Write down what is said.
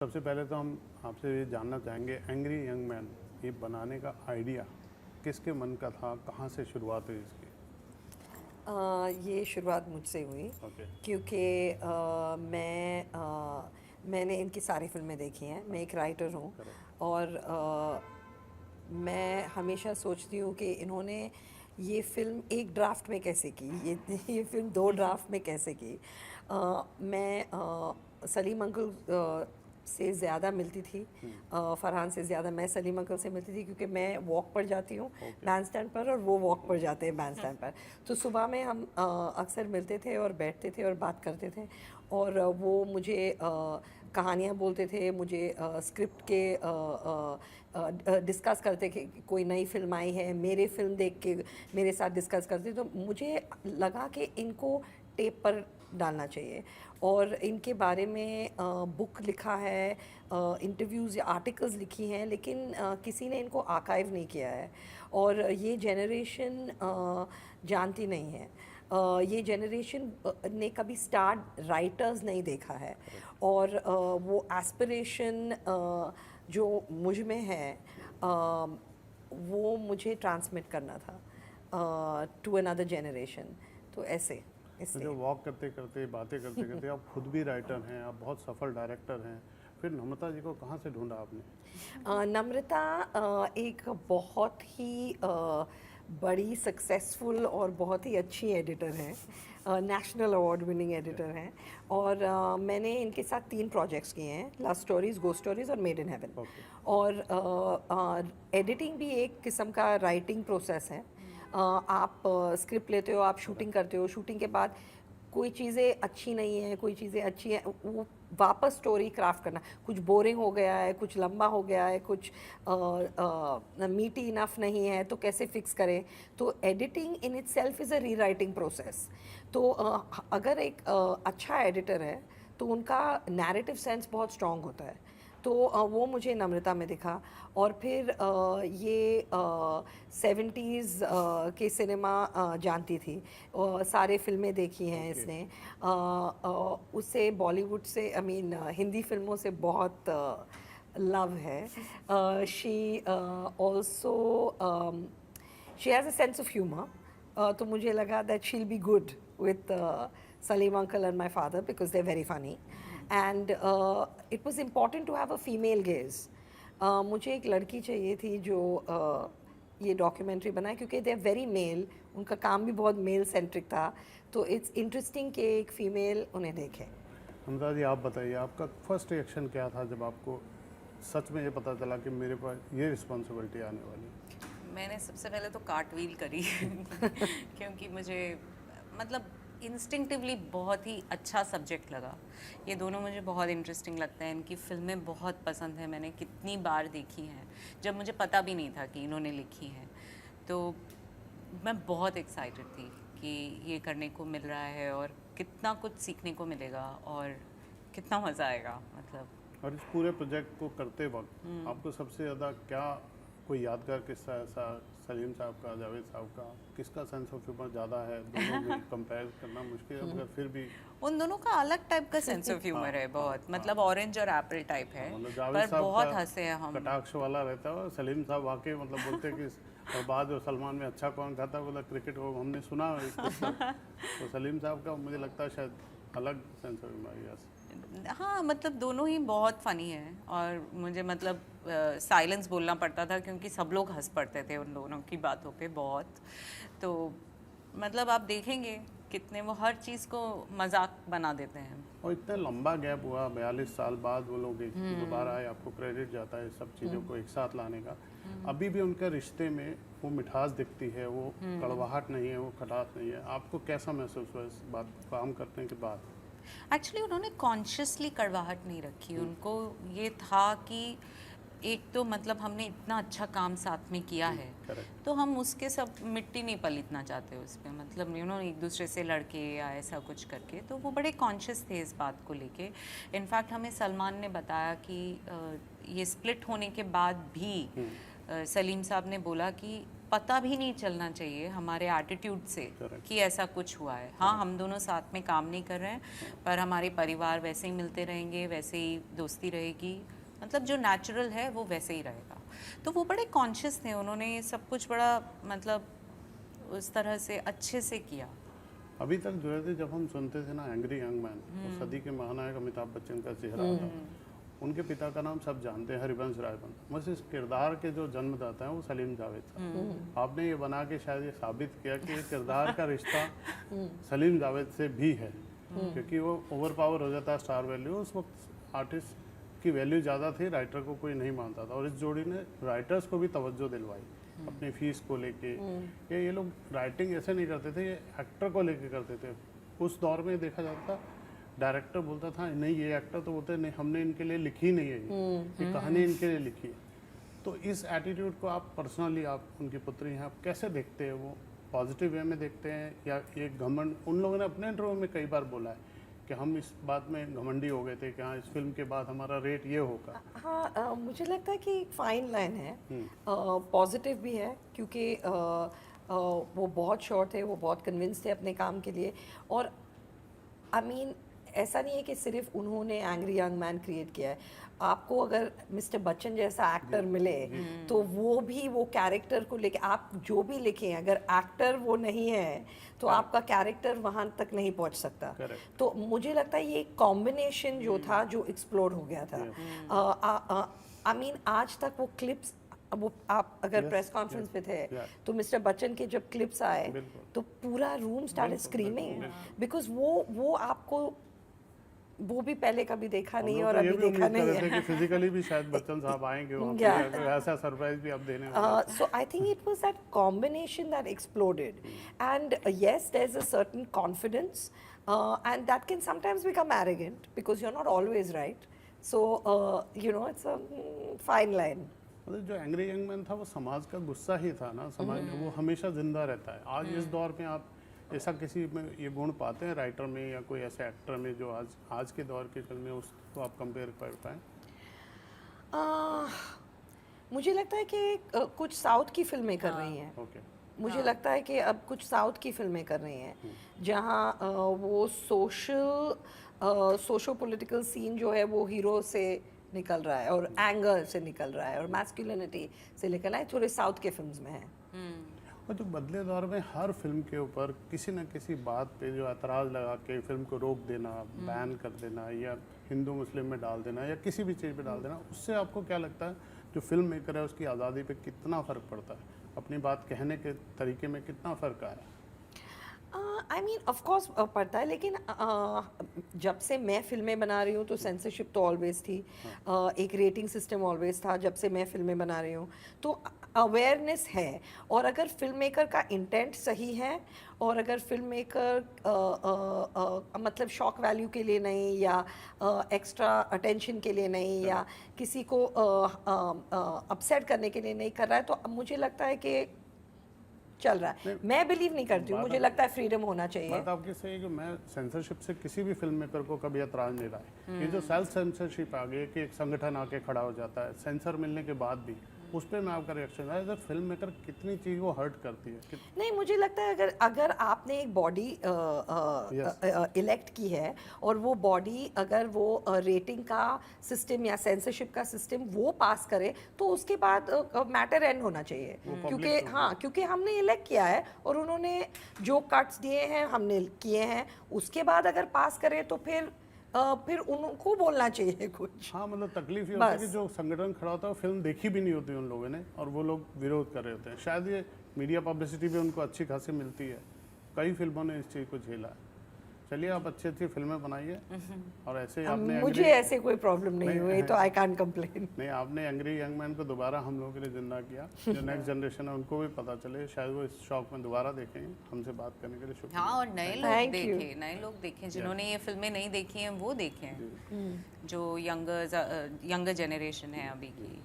सबसे पहले तो हम आपसे ये जानना चाहेंगे एंग्री यंग मैन ये बनाने का आइडिया किसके मन का था, कहाँ से शुरुआत हुई इसकी? ये शुरुआत मुझसे हुई ओके। क्योंकि मैंने इनकी सारी फिल्में देखी हैं। मैं एक राइटर हूँ करेक्ट। और मैं हमेशा सोचती हूँ कि इन्होंने ये फ़िल्म एक ड्राफ्ट में कैसे की, ये फ़िल्म दो ड्राफ्ट में कैसे की। मैं सलीम अंकल से ज़्यादा मिलती थी, फरहान से ज़्यादा मैं सलीम अंकल से मिलती थी क्योंकि मैं वॉक पर जाती हूँ ओके। बैंड स्टैंड पर और वो वॉक पर जाते हैं बैंड स्टैंड पर। तो सुबह में हम अक्सर मिलते थे और बैठते थे और बात करते थे और वो मुझे कहानियाँ बोलते थे, मुझे स्क्रिप्ट के डिस्कस करते कि कोई नई फिल्म आई है, मेरे फिल्म देख के मेरे साथ डिस्कस करते। तो मुझे लगा कि इनको टेप पर डालना चाहिए और इनके बारे में बुक लिखा है, इंटरव्यूज़ या आर्टिकल्स लिखी हैं, लेकिन किसी ने इनको आर्काइव नहीं किया है और ये जनरेशन जानती नहीं है। ये जनरेशन ने कभी स्टार राइटर्स नहीं देखा है और वो एस्पिरेशन जो मुझ में है वो मुझे ट्रांसमिट करना था टू अनदर जनरेशन। तो ऐसे तो जो इसलिए वॉक करते करते बातें करते करते आप खुद भी राइटर हैं, आप बहुत सफल डायरेक्टर हैं, फिर नम्रता जी को कहाँ से ढूंढा आपने? नम्रता एक बहुत ही बड़ी सक्सेसफुल और बहुत ही अच्छी एडिटर हैं, नेशनल अवार्ड विनिंग एडिटर हैं और मैंने इनके साथ 3 प्रोजेक्ट्स किए हैं, लव स्टोरीज, गोस्ट स्टोरीज और मेड इन हेवन। ओके। और एडिटिंग भी एक किस्म का राइटिंग प्रोसेस है। आप स्क्रिप्ट लेते हो, आप शूटिंग करते हो, शूटिंग के बाद कोई चीज़ें अच्छी नहीं हैं, कोई चीज़ें अच्छी हैं, वो वापस स्टोरी क्राफ्ट करना, कुछ बोरिंग हो गया है, कुछ लंबा हो गया है, कुछ मीटी इनफ नहीं है, तो कैसे फिक्स करें। तो editing in it self is a री राइटिंग प्रोसेस। तो अगर एक अच्छा एडिटर है तो उनका नैरेटिव सेंस बहुत स्ट्रांग होता है। तो वो मुझे नम्रता में दिखा और फिर ये 70s के सिनेमा जानती थी और सारे फिल्में देखी हैं ओके। इसने। उससे बॉलीवुड से आई मीन हिंदी फिल्मों से बहुत लव है। She also she has a sense of humour. तो मुझे लगा that she'll be good with Salim uncle and my father because they're very funny and it was important to have a female gaze. मुझे एक लड़की चाहिए थी जो ये डॉक्यूमेंट्री बनाए क्योंकि दे आर वेरी मेल, उनका काम भी बहुत मेल सेंट्रिक था। तो इट्स इंटरेस्टिंग कि एक फीमेल उन्हें देखे। नम्रता जी आप बताइए, आपका फर्स्ट रिएक्शन क्या था जब आपको सच में ये पता चला कि मेरे पास ये रिस्पॉन्सिबिलिटी आने वाली? मैंने सबसे पहले तो कार्टव्हील करी क्योंकि मुझे मतलब इंस्टिंक्टिवली बहुत ही अच्छा सब्जेक्ट लगा। ये दोनों मुझे बहुत इंटरेस्टिंग लगता है, इनकी फिल्में बहुत पसंद है, मैंने कितनी बार देखी हैं जब मुझे पता भी नहीं था कि इन्होंने लिखी हैं। तो मैं बहुत एक्साइटेड थी कि ये करने को मिल रहा है और कितना कुछ सीखने को मिलेगा और कितना मज़ा आएगा मतलब। और इस पूरे प्रोजेक्ट को करते वक्त आपको सबसे ज़्यादा क्या कोई यादगार किस्सा ऐसा, सलीम साहब का, जावेद साहब का, किसका सेंस ऑफ ह्यूमर ज़्यादा है? दोनों में कंपेयर करना मुश्किल है, मगर फिर भी उन दोनों का अलग टाइप का सेंस ऑफ ह्यूमर है बहुत, मतलब ऑरेंज और एप्पल टाइप है, मतलब जावेद पर साहब बहुत का हंसे हैं हम। कटाक्ष वाला रहता है और सलीम साहब वाकई मतलब बोलते हैं कि और बाद में सलमान में अच्छा कौन खाता है, बोला क्रिकेट को हमने सुना है एक किस्सा। तो सलीम साहब का मुझे लगता है शायद अलग सेंस ऑफ ह्यूमर। यस। हाँ मतलब दोनों ही बहुत फ़नी हैं और मुझे मतलब साइलेंस बोलना पड़ता था क्योंकि सब लोग हंस पड़ते थे उन दोनों की बातों पे बहुत। तो मतलब आप देखेंगे कितने वो हर चीज़ को मजाक बना देते हैं। और इतना लंबा गैप हुआ, 42 साल बाद वो लोग दोबारा आए, आपको क्रेडिट जाता है सब चीज़ों को एक साथ लाने का। अभी भी उनके रिश्ते में वो मिठास दिखती है, वो कड़वाहट नहीं है, वो खटास नहीं है। आपको कैसा महसूस हुआ इस बात काम करने के बाद? एक्चुअली उन्होंने कॉन्शियसली कड़वाहट नहीं रखी, उनको ये था कि एक तो मतलब हमने इतना अच्छा काम साथ में किया है करेक्ट। तो हम उसके सब मिट्टी नहीं पलीतना चाहते उस पर, मतलब एक दूसरे से लड़के या ऐसा कुछ करके। तो वो बड़े कॉन्शियस थे इस बात को लेके। इनफैक्ट हमें सलमान ने बताया कि ये स्प्लिट होने के बाद भी सलीम साहब ने बोला कि पता भी नहीं चलना चाहिए हमारे एटीट्यूड से Correct. कि ऐसा कुछ हुआ है। हाँ, हम दोनों साथ में काम नहीं कर रहे हैं, पर हमारे परिवार वैसे ही मिलते रहेंगे, वैसे ही दोस्ती रहेगी, मतलब जो नेचुरल है वो वैसे ही रहेगा। तो वो बड़े कॉन्शियस थे, उन्होंने ये सब कुछ बड़ा मतलब उस तरह से अच्छे से किया। अभी तक जो है जब हम सुनते थे ना एंग्री यंग मैन, तो सदी के महानायक अमिताभ बच्चन का चेहरा था। उनके पिता का नाम सब जानते हैं, हरिवंश राय बन। बस इस किरदार के जो जन्मदाता हैं वो सलीम जावेद था। आपने ये बना के शायद ये साबित किया कि ये किरदार का रिश्ता सलीम जावेद से भी है, क्योंकि वो ओवर पावर हो जाता है स्टार वैल्यू। उस वक्त आर्टिस्ट की वैल्यू ज़्यादा थी, राइटर को कोई नहीं मानता था, और इस जोड़ी ने राइटर्स को भी तवज्जो दिलवाई अपनी फीस को लेके। ये लोग राइटिंग ऐसे नहीं करते थे, ये एक्टर को लेके करते थे। उस दौर में देखा जाता था, डायरेक्टर बोलता था नहीं ये एक्टर, तो बोलते नहीं हमने इनके लिए लिखी नहीं है, ये कहानी इनके लिए लिखी है। तो इस एटीट्यूड को आप पर्सनली, आप उनकी पुत्री हैं, आप कैसे देखते हैं? वो पॉजिटिव वे में देखते हैं या ये घमंड? उन लोगों ने अपने इंटरव्यू में कई बार बोला है कि हम इस बात में घमंडी हो गए थे कि हाँ इस फिल्म के बाद हमारा रेट ये होगा। हाँ, मुझे लगता है कि एक फाइन लाइन है, पॉजिटिव भी है, क्योंकि वो बहुत श्योर थे, वो बहुत कन्विंस थे अपने काम के लिए। और आई मीन ऐसा नहीं है कि सिर्फ उन्होंने एंग्री यंग मैन क्रिएट किया है। आपको अगर मिस्टर बच्चन जैसा एक्टर मिले तो वो भी वो कैरेक्टर को लेके, आप जो भी लिखें, अगर एक्टर वो नहीं है तो आपका कैरेक्टर वहाँ तक नहीं पहुँच सकता। तो मुझे लगता है ये कॉम्बिनेशन जो था, जो एक्सप्लोर हो गया था। आई मीन आज तक वो क्लिप्स, वो आप अगर प्रेस कॉन्फ्रेंस पे थे तो मिस्टर बच्चन के जब क्लिप्स आए तो पूरा रूम स्टार्टेड स्क्रीमिंग, बिकॉज वो आपको वो भी पहले कभी देखा नहीं और अभी देखा नहीं है। फिजिकली भी शायद बच्चन साहब आएंगे वहाँ पे, ऐसा सरप्राइज भी आप देने वाले। So I think it was that combination that exploded, and yes, there's a certain confidence, and that can sometimes become arrogant because you're not always right. So you know, it's a fine line. मतलब जो angry young man था वो समाज का गुस्सा ही था ना, समाज में वो हमेशा जिंदा रहता है। आज इस दौर में आप ऐसा किसी में ये गुण पाते हैं राइटर में या कोई ऐसे एक्टर में जो आज के दौर की फिल्म में उसको आप कंपेयर कर पाएँ? मुझे लगता है कि कुछ साउथ की फिल्में कर रही हैं। मुझे लगता है कि अब कुछ साउथ की फिल्में कर रही हैं जहाँ वो सोशो पॉलिटिकल सीन जो है वो हीरो से निकल रहा है और एंगर से निकल रहा है और मैस्कुलिनिटी से निकल रहा है, थोड़े साउथ के फिल्म्स में है। और जो बदले दौर में हर फिल्म के ऊपर किसी न किसी बात पे जो एतराज़ लगा के फिल्म को रोक देना, बैन कर देना, या हिंदू मुस्लिम में डाल देना, या किसी भी चीज़ पे डाल देना, उससे आपको क्या लगता है जो फिल्म मेकर है उसकी आज़ादी पे कितना फ़र्क पड़ता है? अपनी बात कहने के तरीके में कितना फ़र्क आया? आई मीन ऑफ कोर्स पड़ता है, लेकिन जब से मैं फिल्में बना रही हूँ तो सेंसरशिप तो ऑलवेज थी, एक रेटिंग सिस्टम ऑलवेज था जब से मैं फिल्में बना रही हूँ, तो अवेयरनेस है। और अगर फिल्म मेकर का इंटेंट सही है और अगर फिल्म मेकर मतलब शॉक वैल्यू के लिए नहीं या एक्स्ट्रा अटेंशन के लिए नहीं या किसी को अपसेट करने के लिए नहीं कर रहा है, तो मुझे लगता है कि चल रहा है। मैं बिलीव नहीं करती हूँ, मुझे लगता है फ्रीडम होना चाहिए। बात आपकी सही है कि मैं सेंसरशिप से किसी भी फिल्म मेकर को कभी एतराज़ नहीं रहा है। ये जो सेल्फ सेंसरशिप आ गई है कि एक संगठन आके खड़ा हो जाता है सेंसर मिलने के बाद भी, उस पर मैं आपका रिएक्शन है, फिल्म मेकर कितनी चीज़ वो हर्ट करती है? नहीं, मुझे लगता है अगर आपने एक बॉडी इलेक्ट की है और वो बॉडी अगर वो रेटिंग का सिस्टम या सेंसरशिप का सिस्टम वो पास करे तो उसके बाद मैटर एंड होना चाहिए, क्योंकि हाँ, क्योंकि हमने इलेक्ट किया है और उन्होंने जो कट्स दिए हैं हमने किए हैं, उसके बाद अगर पास करे तो फिर उनको बोलना चाहिए कुछ। हाँ, मतलब तकलीफ ये होती है कि जो संगठन खड़ा होता है वो फिल्म देखी भी नहीं होती उन लोगों ने और वो लोग विरोध कर रहे होते हैं। शायद ये मीडिया पब्लिसिटी भी उनको अच्छी खासी मिलती है। कई फिल्मों ने इस चीज़ को झेला है। चलिए, आप अच्छी अच्छी फिल्में बनाइए और ऐसे आपने मुझे ऐसे कोई प्रॉब्लम नहीं हुई तो आई कांट कंप्लेन। नहीं, आपने एंग्री यंग मैन को दोबारा हम लोगों के लिए जिंदा किया। जो नेक्स्ट जनरेशन है उनको भी पता चले, शायद वो इस शौक में दोबारा देखें। हमसे बात करने के लिए शुक्रिया। हाँ, और नए लोग देखें जिन्होंने ये फिल्में नहीं देखी हैं वो देखें, जो यंगर जनरेशन है अभी की।